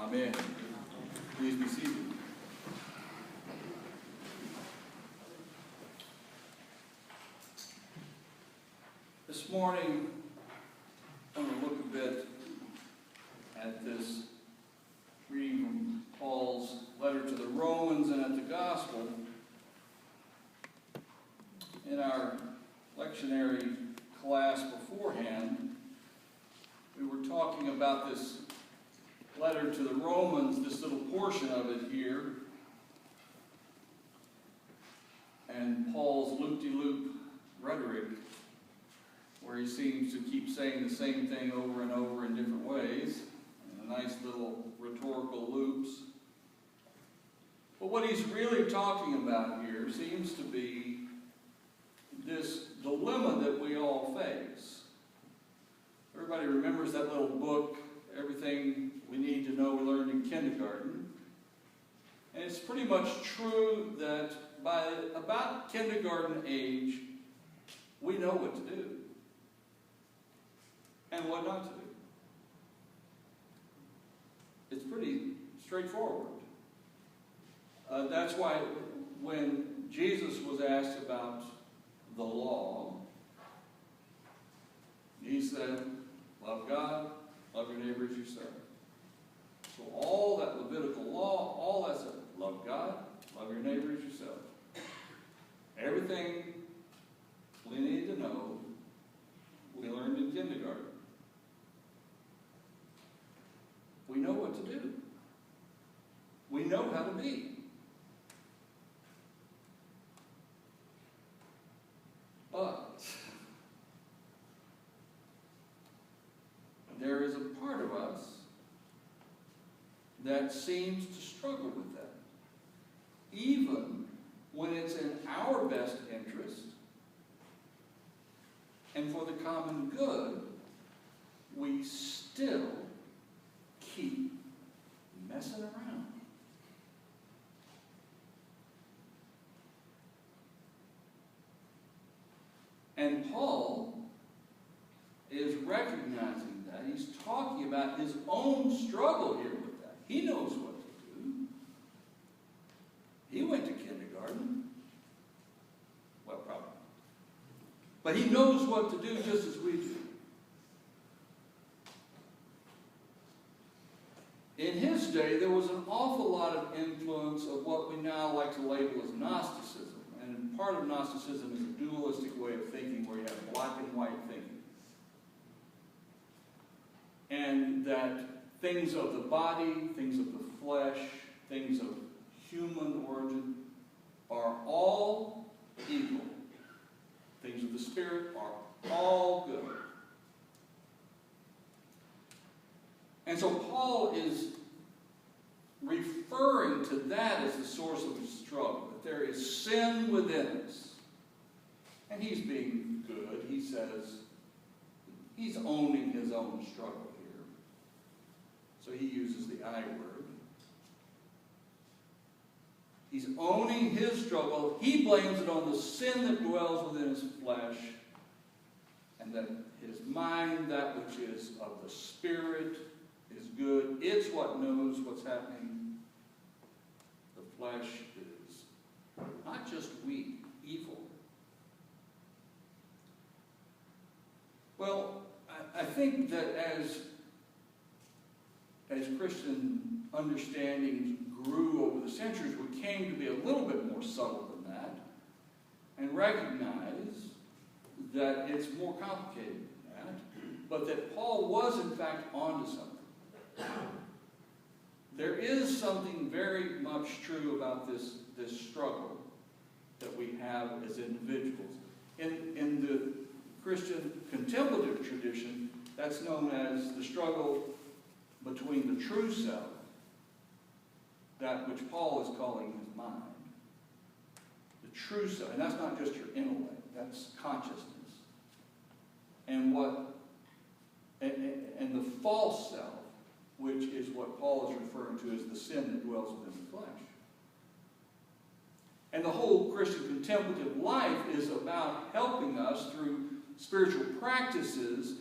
Amen. Please be seated. This morning, I'm going to look a bit at this reading from Paul's letter to the Romans and at the Gospel. In our lectionary class beforehand, we were talking about this letter to the Romans, this little portion of it here, and Paul's loop-de-loop rhetoric, where he seems to keep saying the same thing over and over in different ways, and nice little rhetorical loops. But what he's really talking about here seems to be this dilemma that we all face. Everybody remembers that little book, Everything We Need to Know We Learned in Kindergarten. And it's pretty much true that by about kindergarten age, we know what to do and what not to do. It's pretty straightforward. That's why when Jesus was asked about the law, he said, love God, love your neighbor as yourself. So all that Levitical law, all that said, love God, love your neighbor as yourself. Everything we need to know, we learned in kindergarten. We know what to do. We know how to be. But there is a part of us that seems to struggle with that. Even when it's in our best interest and for the common good, we still keep messing around. And Paul is recognizing that. He's talking about his own struggle here with that. He knows what to do. He went to kindergarten. Well, probably. But he knows what to do just as we do. In his day, there was an awful lot of influence of what we now like to label as Gnosticism. And part of Gnosticism is a dualistic way of thinking where you have black and white thinking. And that things of the body, things of the flesh, things of human origin are all evil. Things of the spirit are all good. And so Paul is referring to that as the source of his struggle, that there is sin within us. And he's being good. He says he's owning his own struggle here. So he uses the I word. He's owning his struggle. He blames it on the sin that dwells within his flesh, and that his mind, that which is of the spirit, is good. It's what knows what's happening. The flesh is not just weak, evil. Well, I think that as Christian understandings grew over the centuries, we came to be a little bit more subtle than that and recognize that it's more complicated than that, but that Paul was in fact onto something. There is something very much true about this struggle that we have as individuals. In the Christian contemplative tradition, that's known as the struggle between the true self, that which Paul is calling his mind. The true self, and that's not just your intellect, that's consciousness. And the false self, which is what Paul is referring to as the sin that dwells within the flesh. And the whole Christian contemplative life is about helping us through spiritual practices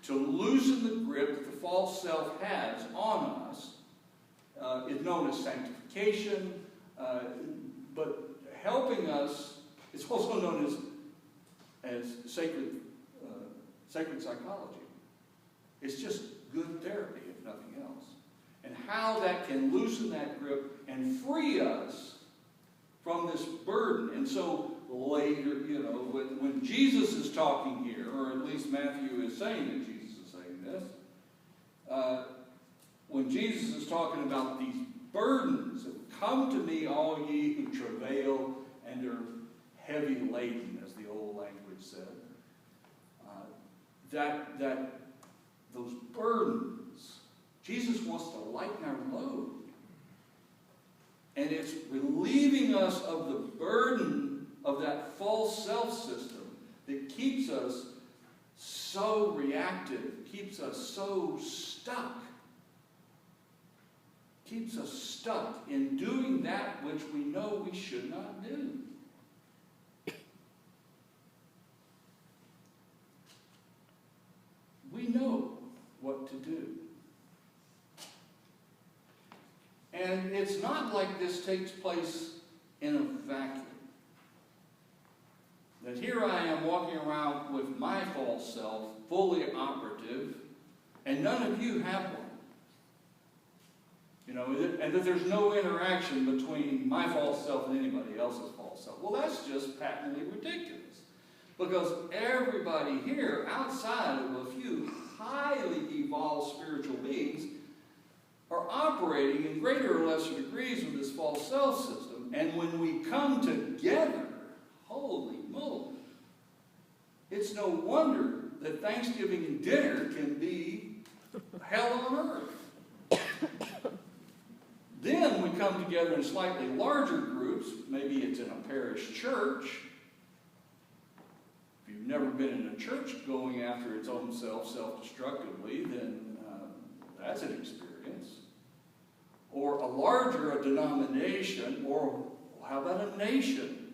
to loosen the grip that the false self has on us known as sanctification, but helping us, it's also known as sacred psychology. It's just good therapy, if nothing else. And how that can loosen that grip and free us from this burden. And so later, when Jesus is talking here, or at least Matthew is saying that Jesus is saying this, when Jesus is talking about these burdens, come to me, all ye who travail and are heavy laden, as the old language said, that those burdens, Jesus wants to lighten our load. And it's relieving us of the burden of that false self-system that keeps us so reactive, keeps us so stuck, keeps us stuck in doing that which we know we should not do. We know what to do. And it's not like this takes place in a vacuum. That here I am walking around with my false self, fully operative, and none of you have one. And that there's no interaction between my false self and anybody else's false self. Well, that's just patently ridiculous. Because everybody here, outside of a few highly evolved spiritual beings, are operating in greater or lesser degrees with this false self system. And when we come together, holy moly, it's no wonder that Thanksgiving dinner can be hell on earth. Then we come together in slightly larger groups. Maybe it's in a parish church. If you've never been in a church going after its own self, self-destructively, then that's an experience. Or a larger denomination, or how about a nation?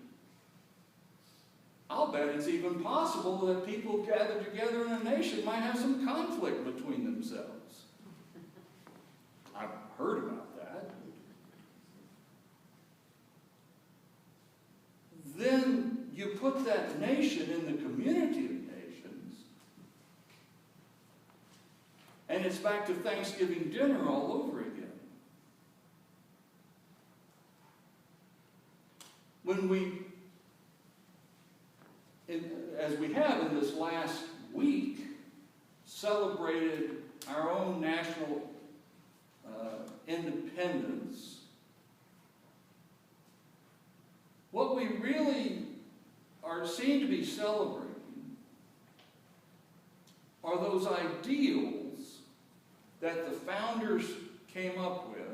I'll bet it's even possible that people gathered together in a nation might have some conflict between themselves. I've heard about that. Then you put that nation in the community of nations, and it's back to Thanksgiving dinner all over again. When as we have in this last week, celebrated our own national independence, what we really seem to be celebrating are those ideals that the founders came up with.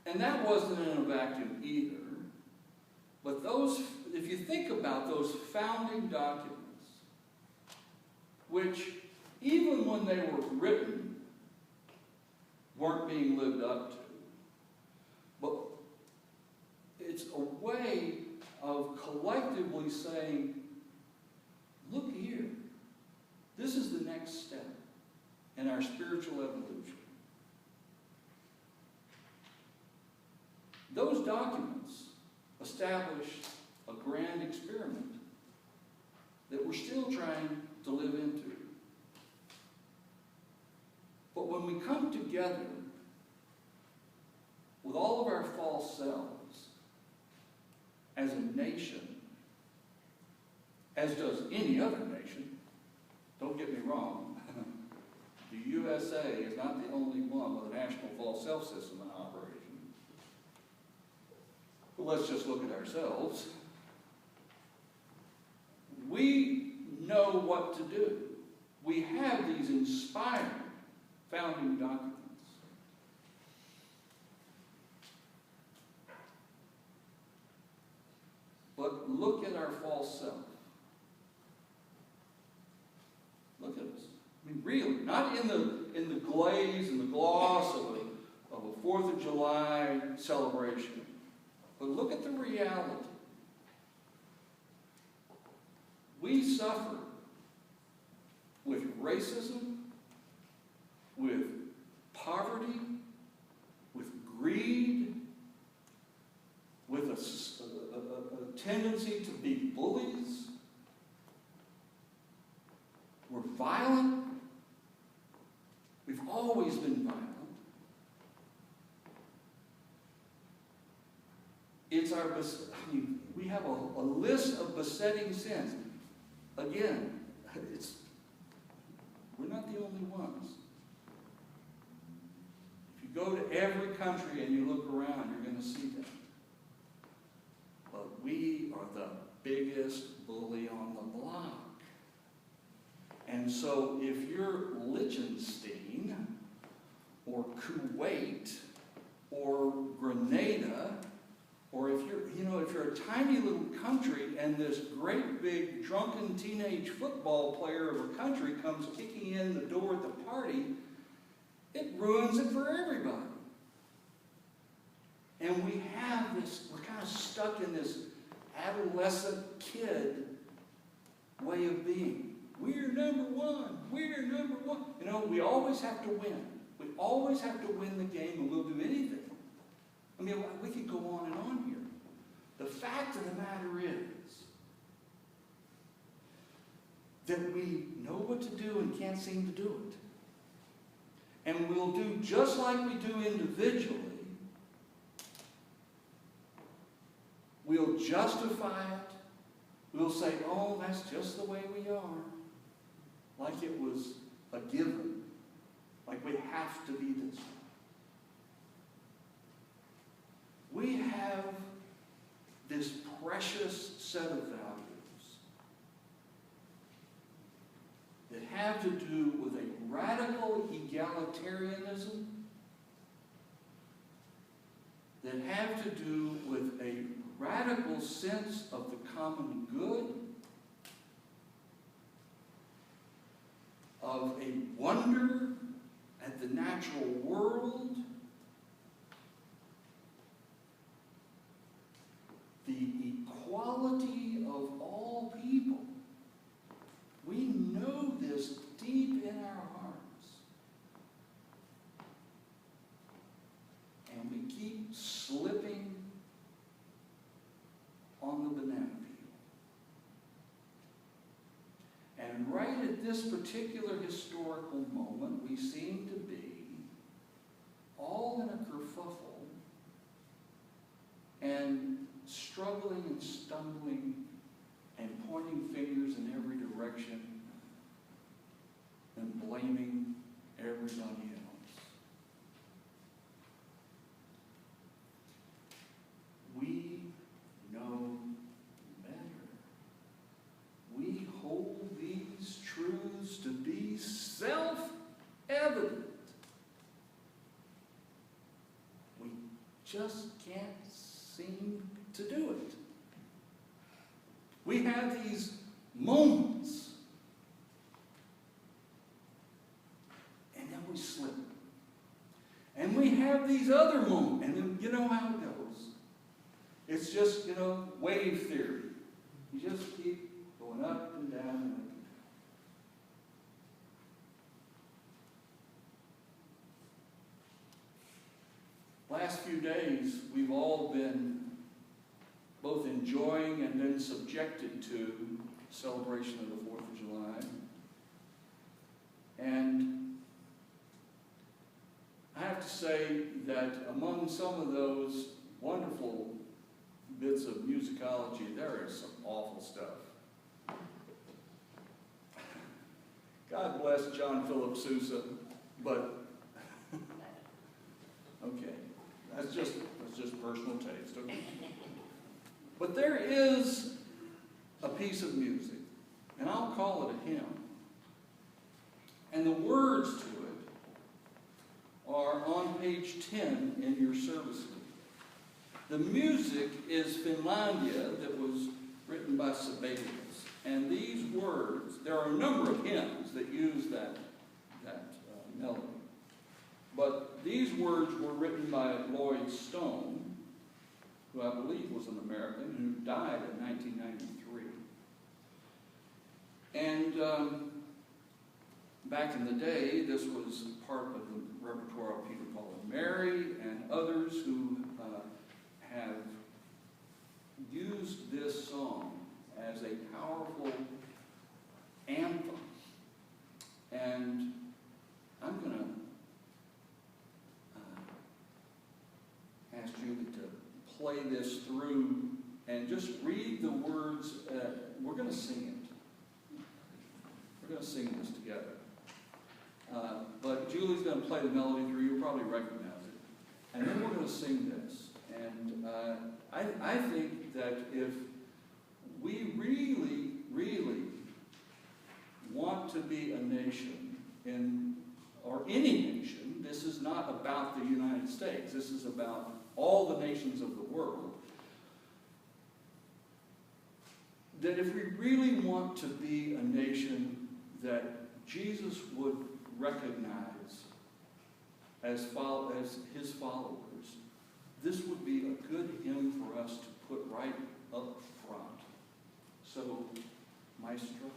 And that wasn't in a vacuum either. But those, if you think about those founding documents, which even when they were written, weren't being lived up to, but it's a way of collectively saying, look here, this is the next step in our spiritual evolution. Those documents established a grand experiment that we're still trying to live into. But when we come together with all of our false selves as a nation, as does any other nation, don't get me wrong, the USA is not the only one with a national false self system in operation. But let's just look at ourselves. We know what to do. We have these inspired founding documents. But look at our false self. Look at us. I mean, really, not in the glaze and the gloss of a 4th of July celebration, but look at the reality. We suffer with racism, with poverty, poverty, with greed, with a tendency to be bullies. We're violent. We've always been violent. It's our, we have a list of besetting sins. Again, we're not the only ones. If you go to every country and you look around, you're going to see that. But we are the biggest bully on the block. And so if you're Liechtenstein, or Kuwait, or Grenada, or if you're a tiny little country and this great big drunken teenage football player of a country comes kicking in the door at the party, it ruins it for everybody. And we have this, we're kind of stuck in this adolescent kid way of being. We're number one. We're number one. You know, we always have to win. We always have to win the game, and we'll do anything. I mean, we could go on and on here. The fact of the matter is that we know what to do and can't seem to do it. And we'll do just like we do individually. We'll justify it. We'll say, oh, that's just the way we are. Like it was a given. Like we have to be this way. We have this precious set of values that have to do with a radical egalitarianism, that have to do with a radical sense of the common good, of a wonder at the natural world, the equality of all people. We know this deep in our hearts. And we keep slipping on the banana peel. And right at this particular historical moment, we seem to be all in a kerfuffle and struggling and stumbling and pointing fingers in every direction and blaming everybody else. We know better. We hold these truths to be self-evident. We just can't seem to do it. We have these moments, and then we slip. And we have these other moments, and then you know how it goes. It's just, wave theory. You just keep going up and down and up and down. Last few days, we've all been both enjoying and then subjected to celebration of the 4th of July. And I have to say that among some of those wonderful bits of musicology, there is some awful stuff. God bless John Philip Sousa, but okay, that's just personal taste. Okay? But there is a piece of music, and I'll call it a hymn. And the words to it are on page 10 in your service book. The music is Finlandia, that was written by Sibelius. And these words, there are a number of hymns that use that melody. But these words were written by Lloyd Stone, who I believe was an American, who died in 1993. And back in the day, this was part of the repertoire of Peter, Paul, and Mary, and others who have used this song as a powerful anthem. And I'm going to ask Julie to play this through and just read the words. We're going to sing it. We're going to sing this together. But Julie's going to play the melody through. You'll probably recognize it. And then we're going to sing this. And I think that if we really, really want to be a nation, or any nation, this is not about the United States. This is about all the nations of the world. That if we really want to be a nation that Jesus would recognize as his followers, this would be a good hymn for us to put right up front. So, Maestro.